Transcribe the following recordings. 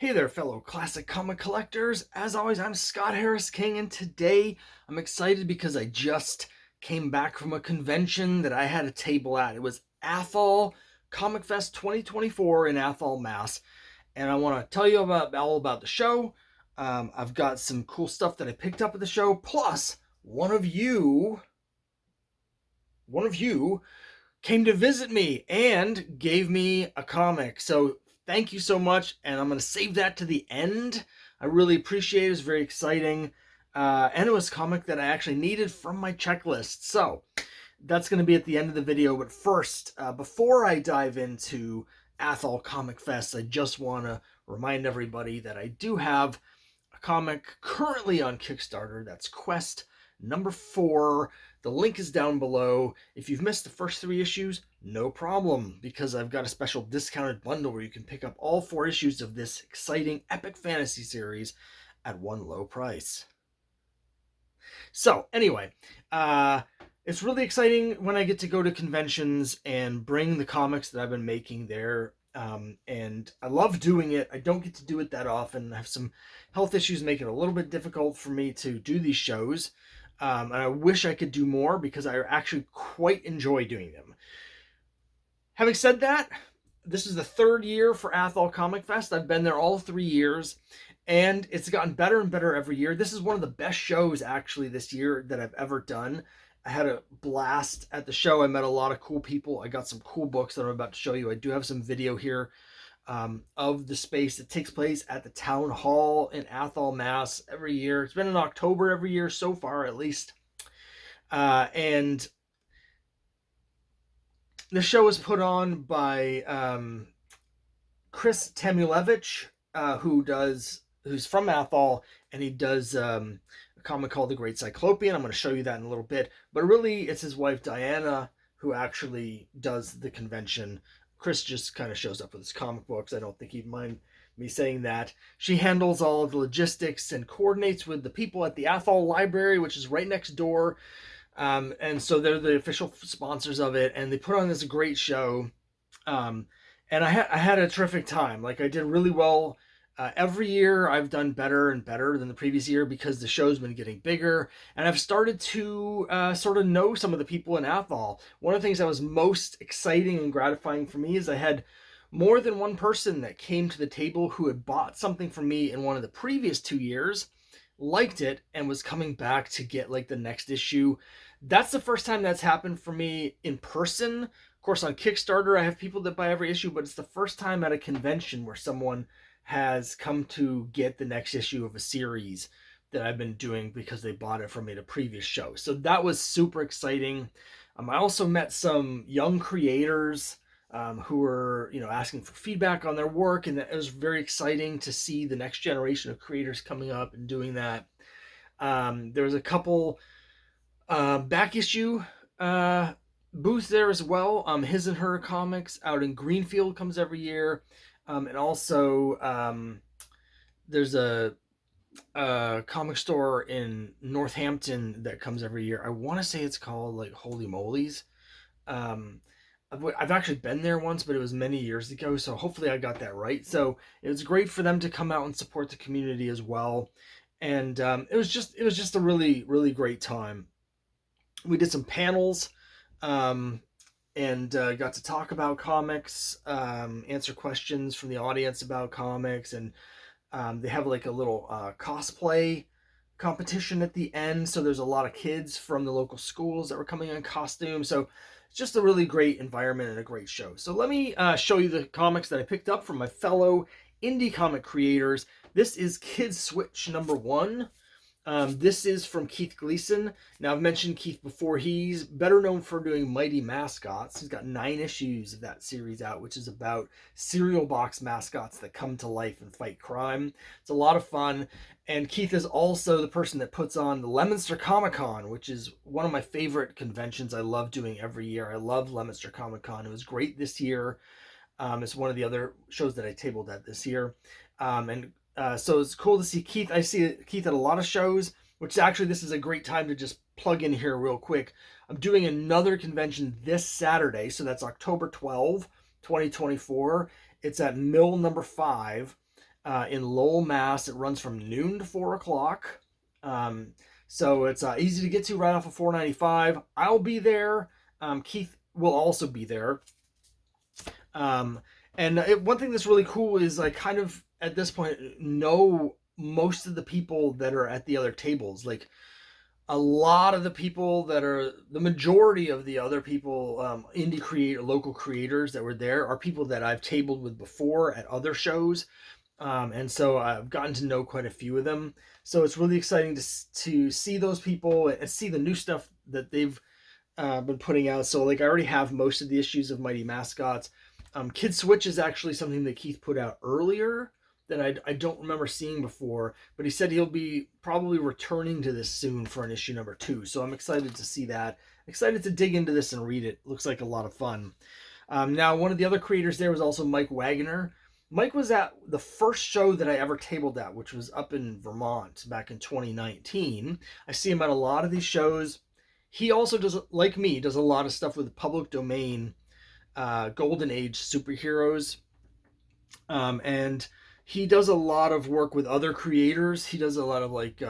Hey there, fellow classic comic collectors. As always, I'm Scott Harris King, and today I'm excited because I just came back from a convention that I had a table at. It was Athol Comic Fest 2024 in Athol, Mass. And I want to tell you all about the show. I've got some cool stuff that I picked up at the show. Plus, one of you came to visit me and gave me a comic. So thank you so much, and I'm going to save that to the end. I really appreciate it. It was very exciting. And it was a comic that I actually needed from my checklist. So that's going to be at the end of the video. But first, before I dive into Athol Comic Fest, I just want to remind everybody that I do have a comic currently on Kickstarter. That's Quest number 4. The link is down below. If you've missed the first 3 issues, no problem, because I've got a special discounted bundle where you can pick up all 4 issues of this exciting epic fantasy series at one low price. So anyway, it's really exciting when I get to go to conventions and bring the comics that I've been making there. And I love doing it. I don't get to do it that often. I have some health issues make it a little bit difficult for me to do these shows. And I wish I could do more because I actually quite enjoy doing them. Having said that, this is the 3rd year for Athol Comic Fest. I've been there all 3 years, and it's gotten better and better every year. This is one of the best shows, actually, this year that I've ever done. I had a blast at the show. I met a lot of cool people. I got some cool books that I'm about to show you. I do have some video here of the space that takes place at the town hall in Athol, Mass. Every year. It's been in October every year so far, at least. And the show is put on by Chris Tamulevich, who's from Athol, and he does a comic called The Great Cyclops. I'm going to show you that in a little bit. But really, it's his wife Diana who actually does the convention. Chris just kind of shows up with his comic books. I don't think he'd mind me saying that. She handles all of the logistics and coordinates with the people at the Athol Library, which is right next door. And so they're the official sponsors of it, and they put on this great show. And I had a terrific time. Like, I did really well. Every year I've done better and better than the previous year because the show's been getting bigger, and I've started to sort of know some of the people in Athol. One of the things that was most exciting and gratifying for me is I had more than one person that came to the table who had bought something from me in one of the previous 2 years, liked it, and was coming back to get like the next issue. That's the first time that's happened for me in person. Of course, on Kickstarter I have people that buy every issue, but it's the first time at a convention where someone has come to get the next issue of a series that I've been doing because they bought it from me at a previous show. So that was super exciting. I also met some young creators who were, asking for feedback on their work, and it was very exciting to see the next generation of creators coming up and doing that. There was a couple back issue booths there as well. His and Her Comics out in Greenfield comes every year. And also, there's a comic store in Northampton that comes every year. I want to say it's called like Holy Moley's. I've actually been there once, but it was many years ago, so hopefully I got that right. So it was great for them to come out and support the community as well. And it was just a really, really great time. We did some panels. And got to talk about comics, answer questions from the audience about comics, and they have like a little cosplay competition at the end, so there's a lot of kids from the local schools that were coming in costume, so it's just a really great environment and a great show. So let me show you the comics that I picked up from my fellow indie comic creators. This is Kids Switch number 1. This is from Keith Gleason. Now, I've mentioned Keith before. He's better known for doing Mighty Mascots. He's got 9 issues of that series out, which is about cereal box mascots that come to life and fight crime. It's a lot of fun. And Keith is also the person that puts on the Leominster Comic Con, which is one of my favorite conventions I love doing every year. I love Leominster Comic Con. It was great this year. It's one of the other shows that I tabled at this year. So it's cool to see Keith. I see Keith at a lot of shows, which actually this is a great time to just plug in here real quick. I'm doing another convention this Saturday, so that's October 12, 2024. It's at Mill number 5. in Lowell, Mass. It runs from noon to 4 o'clock. So it's easy to get to right off of 495. I'll be there. Keith will also be there. One thing that's really cool is I kind of, at this point, know most of the people that are at the other tables. Like, a lot of the people that are the majority of the other people, local creators that were there, are people that I've tabled with before at other shows. And so I've gotten to know quite a few of them. So it's really exciting to see those people and see the new stuff that they've been putting out. So like I already have most of the issues of Mighty Mascots. Kid Switch is actually something that Keith put out earlier that I don't remember seeing before, but he said he'll be probably returning to this soon for an issue number 2. So I'm excited to see that. Excited to dig into this and read it. Looks like a lot of fun. Now, one of the other creators there was also Mike Wagner. Mike was at the first show that I ever tabled at, which was up in Vermont back in 2019. I see him at a lot of these shows. He also does, like me, does a lot of stuff with public domain, Golden Age superheroes. And he does a lot of work with other creators. He does a lot of like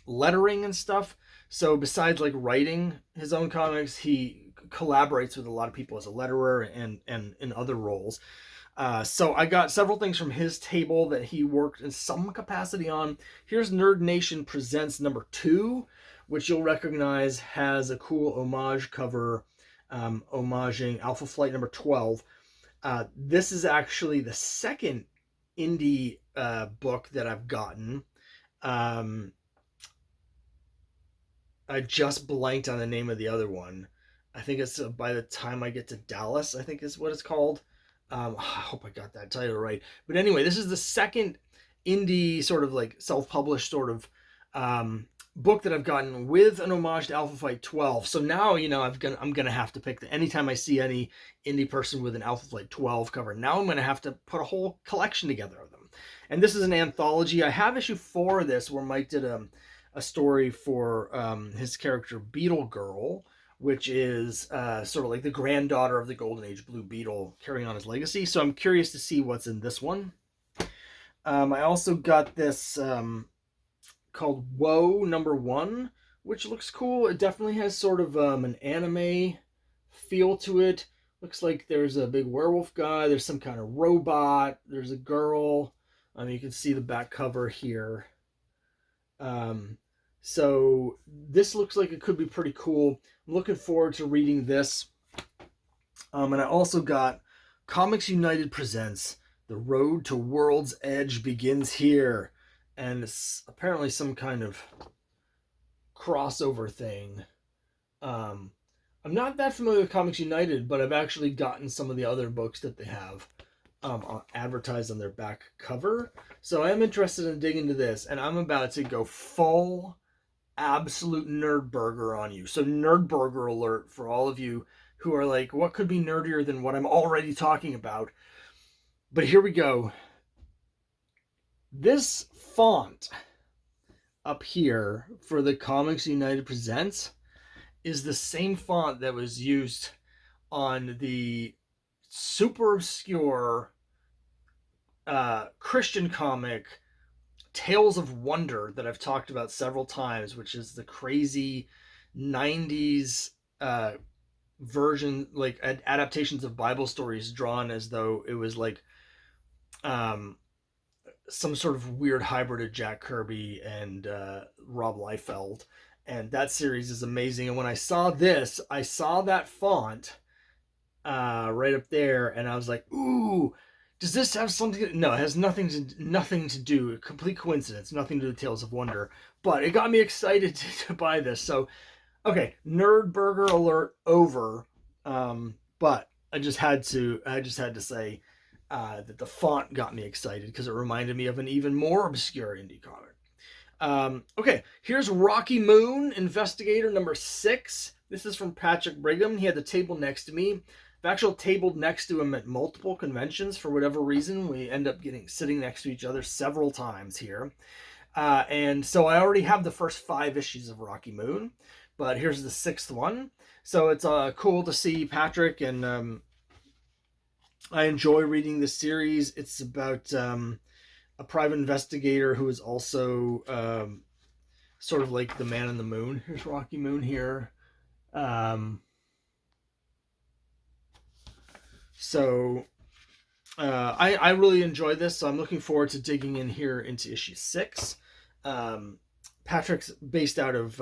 lettering and stuff. So besides like writing his own comics, he collaborates with a lot of people as a letterer and in other roles. So I got several things from his table that he worked in some capacity on. Here's Nerd Nation Presents number 2, which you'll recognize has a cool homage cover, homaging Alpha Flight number 12. This is actually the second indie book that I've gotten. I just blanked on the name of the other one. I think it's By the Time I Get to Dallas, I think is what it's called. I hope I got that title right. But anyway, this is the second indie sort of like self-published sort of book that I've gotten with an homage to Alpha Flight 12. So now, I'm gonna have to pick anytime I see any indie person with an Alpha Flight 12 cover, now I'm gonna have to put a whole collection together of them. And this is an anthology. I have issue 4 of this where Mike did a story for his character Beetle Girl, which is sort of like the granddaughter of the Golden Age Blue Beetle, carrying on his legacy. So I'm curious to see what's in this one. I also got this called Woe number 1, which looks cool. It definitely has sort of an anime feel to it. Looks like there's a big werewolf guy. There's some kind of robot. There's a girl. You can see the back cover here. So this looks like it could be pretty cool. I'm looking forward to reading this. And I also got Comics United Presents The Road to World's Edge Begins Here. And it's apparently some kind of crossover thing. I'm not that familiar with Comics United, but I've actually gotten some of the other books that they have advertised on their back cover. So I am interested in digging into this, and I'm about to go full absolute nerd burger on you. So nerd burger alert for all of you who are like, what could be nerdier than what I'm already talking about? But here we go. This font up here for the Comics United Presents is the same font that was used on the super obscure Christian comic Tales of Wonder that I've talked about several times, which is the crazy 90s version, like adaptations of Bible stories drawn as though it was like some sort of weird hybrid of Jack Kirby and Rob Liefeld. And that series is amazing. And when I saw this, I saw that font right up there, and I was like, ooh, does this have something? No, it has nothing to do. A complete coincidence. Nothing to do with Tales of Wonder. But it got me excited to buy this. So, okay, nerd burger alert over. But I just had to say that the font got me excited because it reminded me of an even more obscure indie comic. Okay, here's Rocky Moon Investigator number 6. This is from Patrick Brigham. He had the table next to me. I've actually tabled next to him at multiple conventions for whatever reason. We end up sitting next to each other several times here. And so I already have the first 5 issues of Rocky Moon, but here's the 6th one. So it's cool to see Patrick, and I enjoy reading this series. It's about a private investigator who is also sort of like the man in the moon. Here's Rocky Moon here. So I really enjoy this, so I'm looking forward to digging in here into issue 6. Patrick's based out of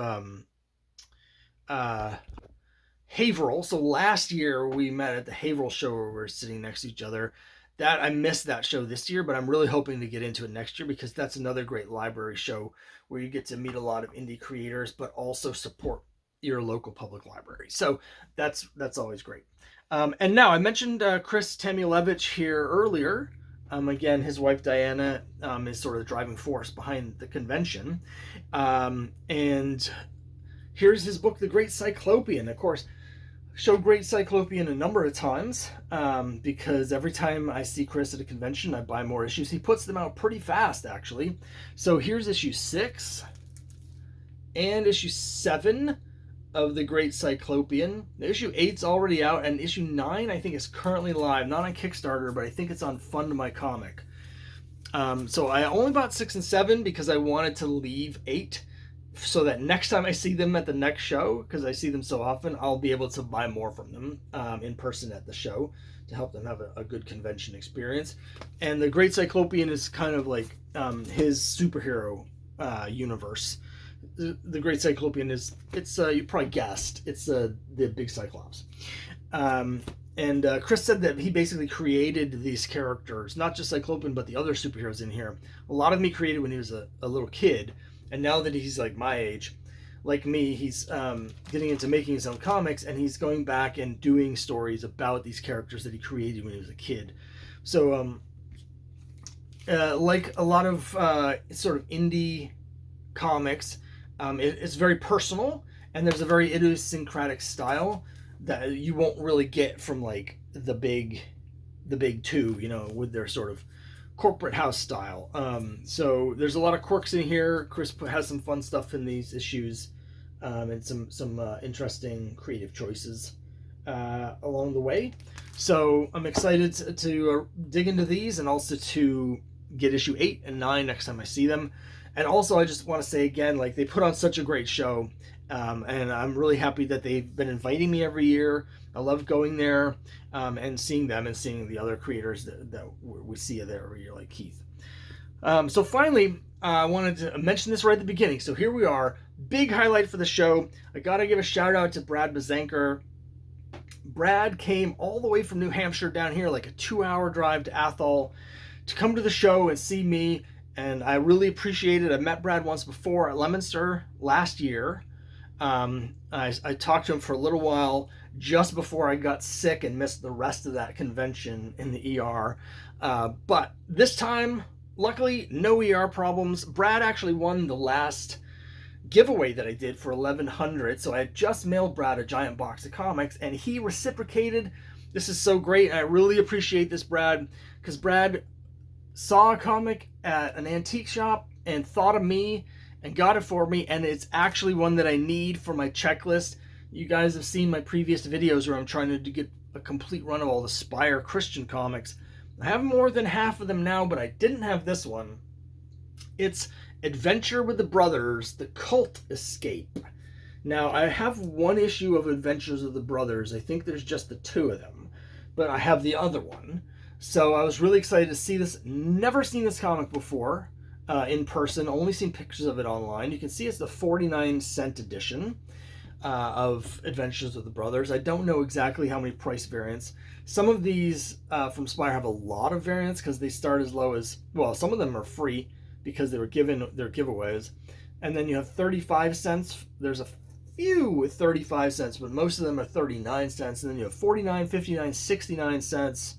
Haverhill. So last year we met at the Haverhill show where we were sitting next to each other. That I missed that show this year, but I'm really hoping to get into it next year because that's another great library show where you get to meet a lot of indie creators, but also support your local public library. So that's always great. And now I mentioned Chris Temulevich here earlier. Again, his wife Diana is sort of the driving force behind the convention. And here's his book, The Great Cyclopean. Of course, showed Great Cyclopean a number of times because every time I see Chris at a convention, I buy more issues. He puts them out pretty fast, actually. So here's issue 6 and issue 7 of The Great Cyclopean. Issue 8's already out, and issue 9 I think is currently live, not on Kickstarter, but I think it's on Fund My Comic. So I only bought 6 and 7 because I wanted to leave 8 so that next time I see them at the next show, because I see them so often, I'll be able to buy more from them in person at the show to help them have a good convention experience. And The Great Cyclopean is kind of like his superhero universe. The Great Cyclopean is, it's you probably guessed, it's the big Cyclops. And Chris said that he basically created these characters, not just Cyclopean, but the other superheroes in here. A lot of them he created when he was a little kid, and now that he's like my age, like me, he's getting into making his own comics, and he's going back and doing stories about these characters that he created when he was a kid. So like a lot of sort of indie comics, it's very personal, and there's a very idiosyncratic style that you won't really get from like the big two, you know, with their sort of corporate house style. So there's a lot of quirks in here. Chris has some fun stuff in these issues, and some interesting creative choices along the way. So I'm excited to dig into these, and also to get issue 8 and 9 next time I see them. And also, I just want to say again, like, they put on such a great show, and I'm really happy that they've been inviting me every year. I love going there and seeing them and seeing the other creators that we see there every year, like Keith. So finally, I wanted to mention this right at the beginning. So here we are, big highlight for the show. I got to give a shout out to Brad Bazanker. Brad came all the way from New Hampshire down here, like a 2-hour drive to Athol, to come to the show and see me. And I really appreciate it. I met Brad once before at Leominster last year. I talked to him for a little while just before I got sick and missed the rest of that convention in the ER. But this time, luckily, no ER problems. Brad actually won the last giveaway that I did for 1,100. So I had just mailed Brad a giant box of comics, and he reciprocated. This is so great. And I really appreciate this, Brad, because Brad saw a comic at an antique shop and thought of me and got it for me, and it's actually one that I need for my checklist. You guys have seen my previous videos where I'm trying to get a complete run of all the Spire Christian comics. I have more than half of them now, but I didn't have this one. It's Adventure with the Brothers, The Cult Escape. Now, I have one issue of Adventures of the Brothers. I think there's just the 2 of them, but I have the other one. So I was really excited to see this. Never seen this comic before in person, only seen pictures of it online. You can see it's the 49-cent edition of Adventures of the Brothers. I don't know exactly how many price variants. Some of these from Spire have a lot of variants because they start as low as, well, some of them are free because they were given their giveaways. And then you have 35 cents. There's a few with 35 cents, but most of them are 39 cents. And then you have 49, 59, 69 cents.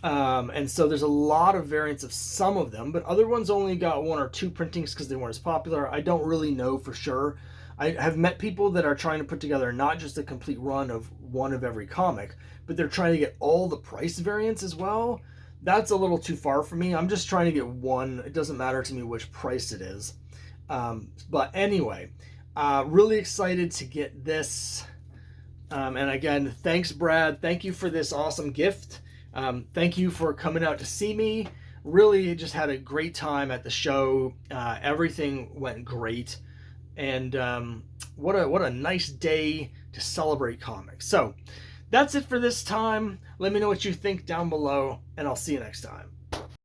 And so there's a lot of variants of some of them, but other ones only got 1 or 2 printings because they weren't as popular. I don't really know for sure. I have met people that are trying to put together not just a complete run of one of every comic, but they're trying to get all the price variants as well. That's a little too far for me. I'm just trying to get one. It doesn't matter to me which price it is. But anyway, really excited to get this. And again, thanks, Brad. Thank you for this awesome gift. Thank you for coming out to see me. Really just had a great time at the show. Everything went great, and what a nice day to celebrate comics. So that's it for this time. Let me know what you think down below, and I'll see you next time.